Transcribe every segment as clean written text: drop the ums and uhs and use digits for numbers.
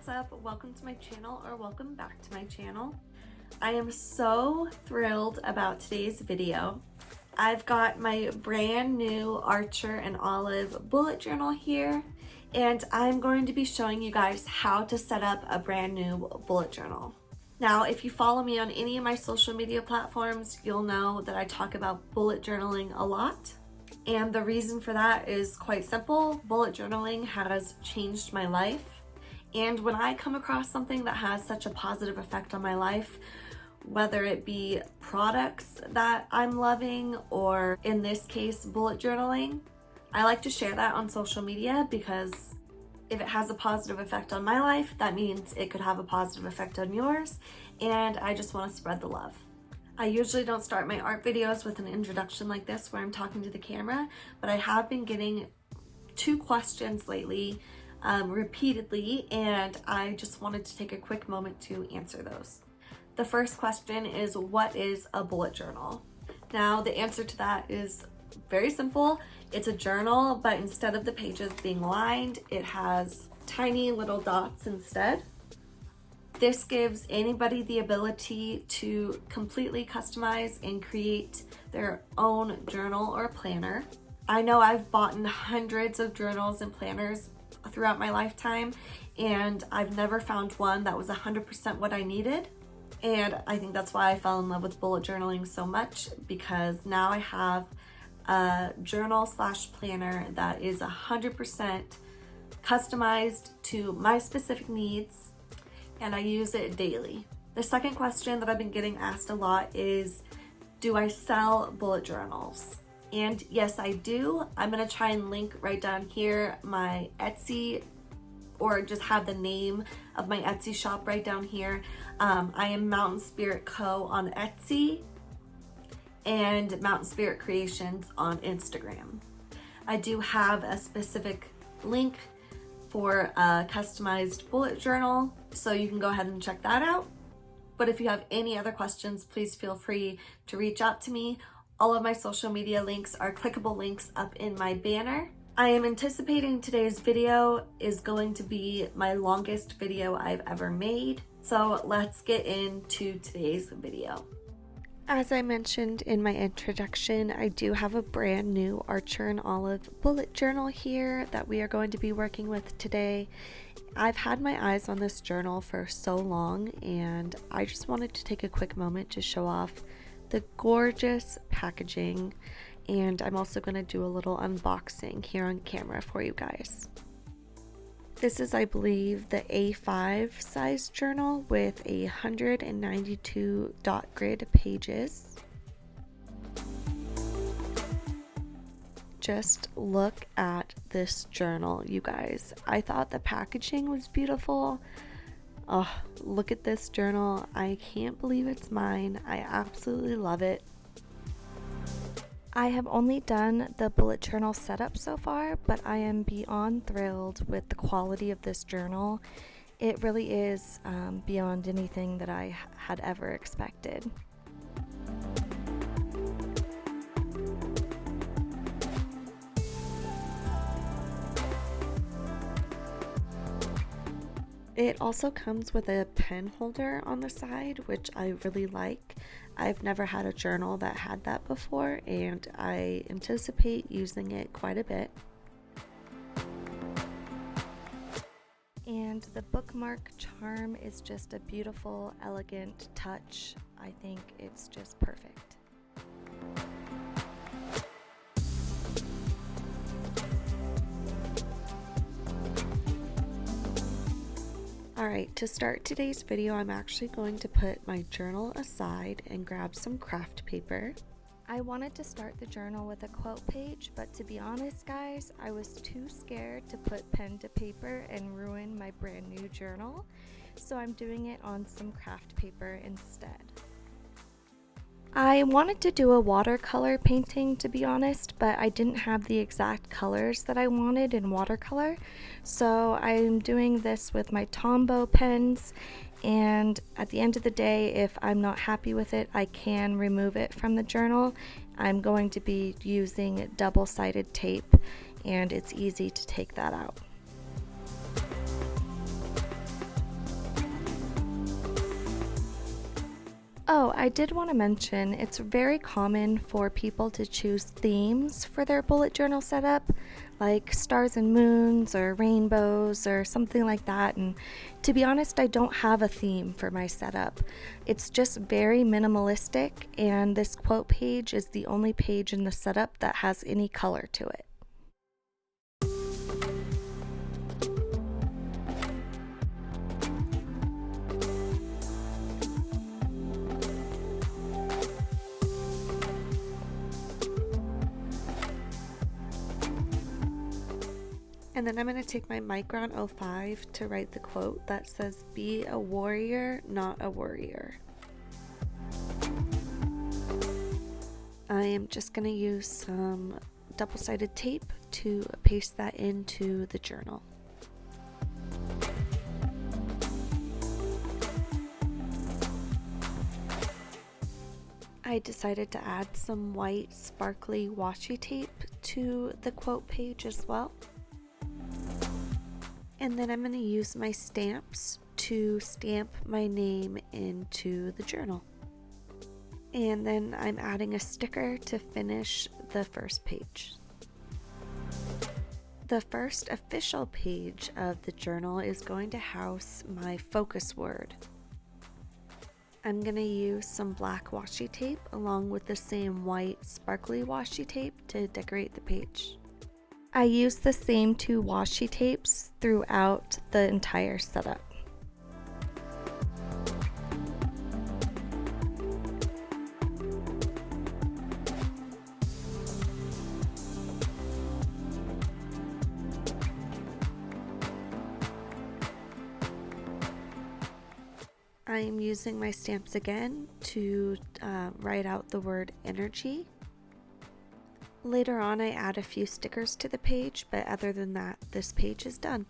what's up? Welcome to my channel, or welcome back to my channel. I am so thrilled about today's video. I've got my brand new Archer and Olive bullet journal here, and I'm going to be showing you guys how to set up a brand new bullet journal. Now, if you follow me on any of my social media platforms, you'll know that I talk about bullet journaling a lot. And the reason for that is quite simple. Bullet journaling has changed my life. And when I come across something that has such a positive effect on my life, whether it be products that I'm loving, or in this case, bullet journaling, I like to share that on social media, because if it has a positive effect on my life, that means it could have a positive effect on yours, and I just want to spread the love. I usually don't start my art videos with an introduction like this where I'm talking to the camera, but I have been getting 2 questions lately repeatedly, and I just wanted to take a quick moment to answer those. The first question is, what is a bullet journal? Now, the answer to that is very simple. It's a journal, but instead of the pages being lined, it has tiny little dots instead. This gives anybody the ability to completely customize and create their own journal or planner. I know I've bought hundreds of journals and planners throughout my lifetime, and I've never found one that was 100% what I needed. And I think that's why I fell in love with bullet journaling so much, because now I have a journal/planner that is 100% customized to my specific needs, and I use it daily. The second question that I've been getting asked a lot is, do I sell bullet journals? And yes, I do. I'm gonna try and link right down here my Etsy, or just have the name of my Etsy shop right down here. I am Mountain Spirit Co. on Etsy and Mountain Spirit Creations on Instagram. I do have a specific link for a customized bullet journal, so you can go ahead and check that out. But if you have any other questions, please feel free to reach out to me. All of my social media links are clickable links up in my banner. I am anticipating today's video is going to be my longest video I've ever made. So let's get into today's video. As I mentioned in my introduction, I do have a brand new Archer and Olive bullet journal here that we are going to be working with today. I've had my eyes on this journal for so long, and I just wanted to take a quick moment to show off the gorgeous packaging, and I'm also going to do a little unboxing here on camera for you guys. This is, I believe, the A5 size journal with 192 dot grid pages. Just look at this journal, you guys. I thought the packaging was beautiful. Oh, look at this journal. I can't believe it's mine. I absolutely love it. I have only done the bullet journal setup so far, but I am beyond thrilled with the quality of this journal. It really is beyond anything that I had ever expected. It also comes with a pen holder on the side, which I really like. I've never had a journal that had that before, and I anticipate using it quite a bit. And the bookmark charm is just a beautiful, elegant touch. I think it's just perfect. Alright, to start today's video, I'm actually going to put my journal aside and grab some craft paper. I wanted to start the journal with a quote page, but to be honest guys, I was too scared to put pen to paper and ruin my brand new journal, so I'm doing it on some craft paper instead. I wanted to do a watercolor painting, to be honest, but I didn't have the exact colors that I wanted in watercolor, so I'm doing this with my Tombow pens, and at the end of the day, if I'm not happy with it, I can remove it from the journal. I'm going to be using double-sided tape, and it's easy to take that out. Oh, I did want to mention it's very common for people to choose themes for their bullet journal setup, like stars and moons or rainbows or something like that. And to be honest, I don't have a theme for my setup. It's just very minimalistic, and this quote page is the only page in the setup that has any color to it. And then I'm going to take my Micron 05 to write the quote that says, "Be a warrior, not a worrier." I am just going to use some double-sided tape to paste that into the journal. I decided to add some white sparkly washi tape to the quote page as well. And then I'm going to use my stamps to stamp my name into the journal. And then I'm adding a sticker to finish the first page. The first official page of the journal is going to house my focus word. I'm going to use some black washi tape along with the same white sparkly washi tape to decorate the page. I use the same two washi tapes throughout the entire setup. I am using my stamps again to write out the word energy. Later on, I add a few stickers to the page, but other than that, this page is done.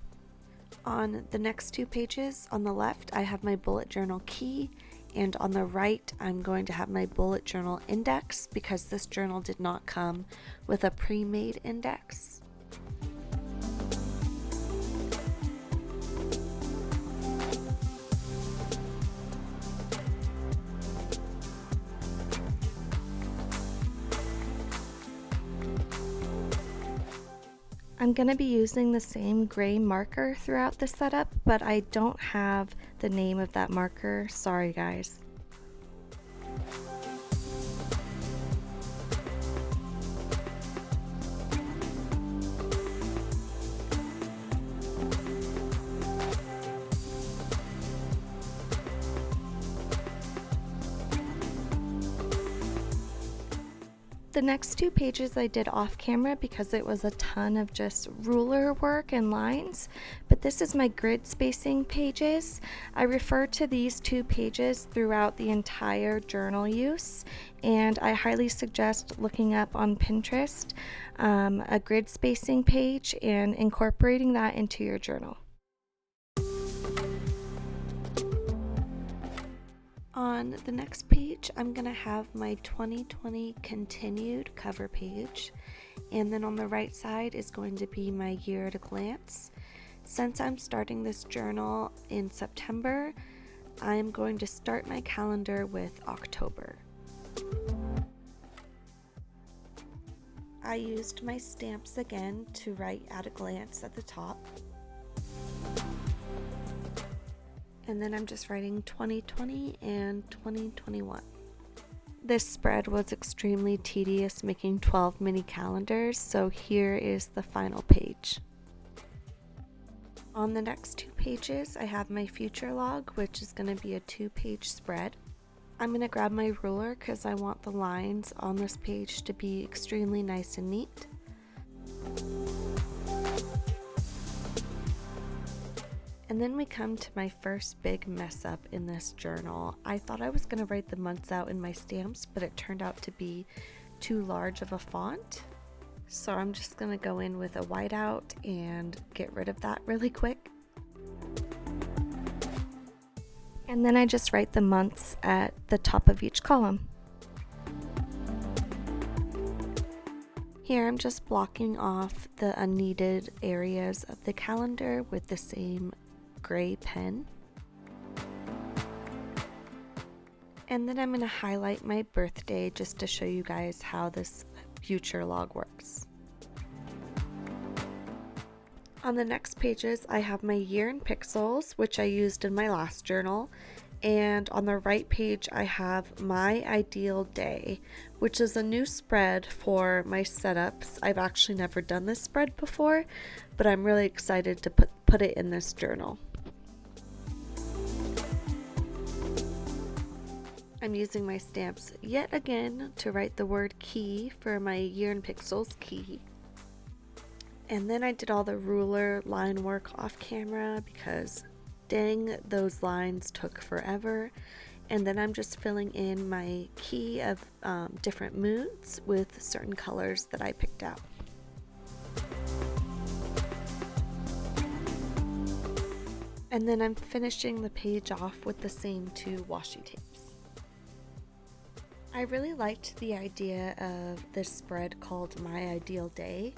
On the next two pages, on the left, I have my bullet journal key, and on the right, I'm going to have my bullet journal index because this journal did not come with a pre-made index. I'm going to be using the same gray marker throughout the setup, but I don't have the name of that marker. Sorry, guys. The next two pages I did off camera because it was a ton of just ruler work and lines, but this is my grid spacing pages. I refer to these two pages throughout the entire journal use, and I highly suggest looking up on Pinterest a grid spacing page and incorporating that into your journal. On the next page, I'm going to have my 2020 continued cover page, and then on the right side is going to be my year at a glance. Since I'm starting this journal in September, I'm going to start my calendar with October. I used my stamps again to write at a glance at the top. And then I'm just writing 2020 and 2021. This spread was extremely tedious, making 12 mini calendars, so here is the final page. On the next two pages, I have my future log, which is going to be a 2-page spread. I'm going to grab my ruler because I want the lines on this page to be extremely nice and neat. And then we come to my first big mess up in this journal. I thought I was going to write the months out in my stamps, but it turned out to be too large of a font. So I'm just going to go in with a whiteout and get rid of that really quick. And then I just write the months at the top of each column. Here I'm just blocking off the unneeded areas of the calendar with the same gray pen. And then I'm going to highlight my birthday just to show you guys how this future log works. On the next pages, I have my year in pixels, which I used in my last journal. And on the right page, I have my ideal day, which is a new spread for my setups. I've actually never done this spread before, but I'm really excited to put it in this journal. I'm using my stamps yet again to write the word key for my year in pixels key. And then I did all the ruler line work off camera because dang, those lines took forever. And then I'm just filling in my key of different moods with certain colors that I picked out. And then I'm finishing the page off with the same 2 washi tapes. I really liked the idea of this spread called My Ideal Day.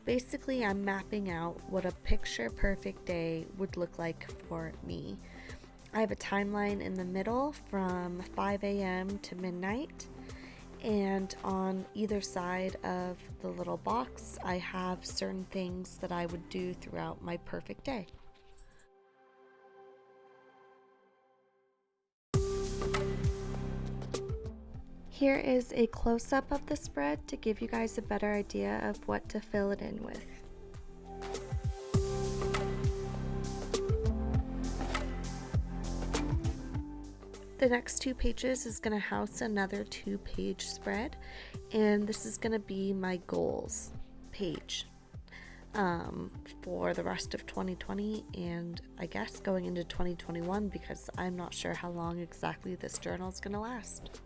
Basically, I'm mapping out what a picture perfect day would look like for me. I have a timeline in the middle from 5 a.m. to midnight, and on either side of the little box, I have certain things that I would do throughout my perfect day. Here is a close-up of the spread to give you guys a better idea of what to fill it in with. The next 2 pages is going to house another 2-page spread, and this is going to be my goals page for the rest of 2020 and I guess going into 2021 because I'm not sure how long exactly this journal is going to last.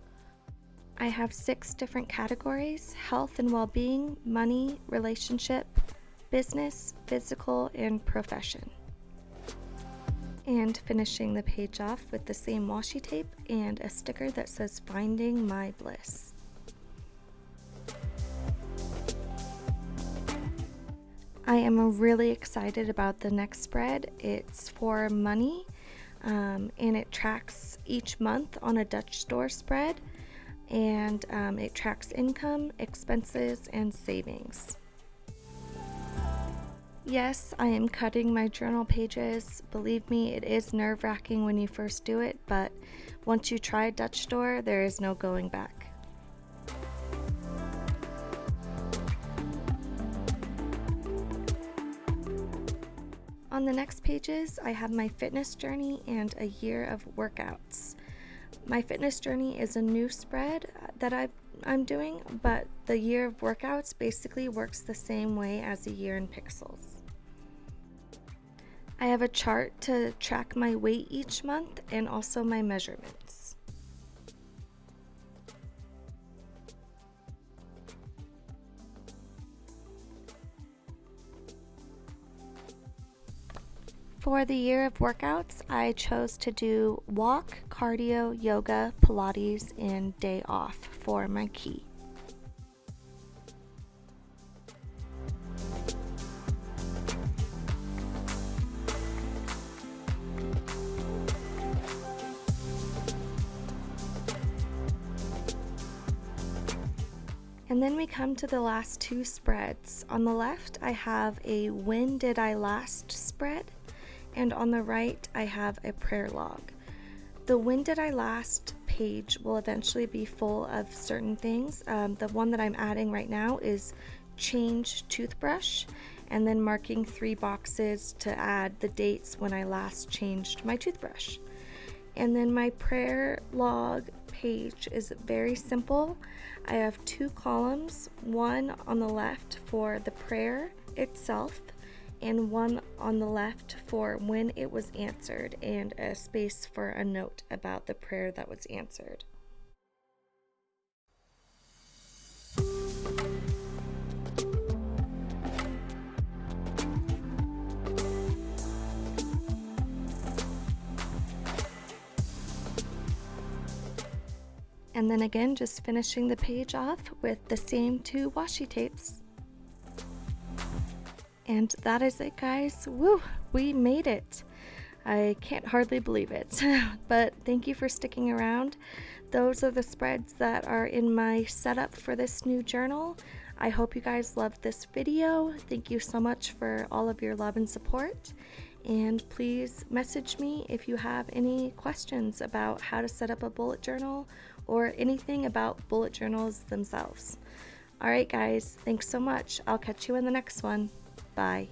I have 6 different categories: health and well-being, money, relationship, business, physical, and profession. And finishing the page off with the same washi tape and a sticker that says Finding My Bliss. I am really excited about the next spread. It's for money, and it tracks each month on a Dutch store spread. And it tracks income, expenses, and savings. Yes, I am cutting my journal pages. Believe me, it is nerve-wracking when you first do it, but once you try Dutch store, there is no going back. On the next pages, I have my fitness journey and a year of workouts. My fitness journey is a new spread that I'm doing, but the year of workouts basically works the same way as a year in pixels. I have a chart to track my weight each month and also my measurements. For the year of workouts, I chose to do walk, cardio, yoga, Pilates, and day off for my key. And then we come to the last 2 spreads. On the left, I have a When Did I Last spread, and on the right, I have a prayer log. The When Did I Last page will eventually be full of certain things. The one that I'm adding right now is change toothbrush, and then marking 3 boxes to add the dates when I last changed my toothbrush. And then my prayer log page is very simple. I have 2 columns, one on the left for the prayer itself and one on the left for when it was answered, and a space for a note about the prayer that was answered. And then again, just finishing the page off with the same 2 washi tapes. And that is it, guys. Woo, we made it. I can't hardly believe it. But thank you for sticking around. Those are the spreads that are in my setup for this new journal. I hope you guys loved this video. Thank you so much for all of your love and support. And please message me if you have any questions about how to set up a bullet journal or anything about bullet journals themselves. All right, guys, thanks so much. I'll catch you in the next one. Bye.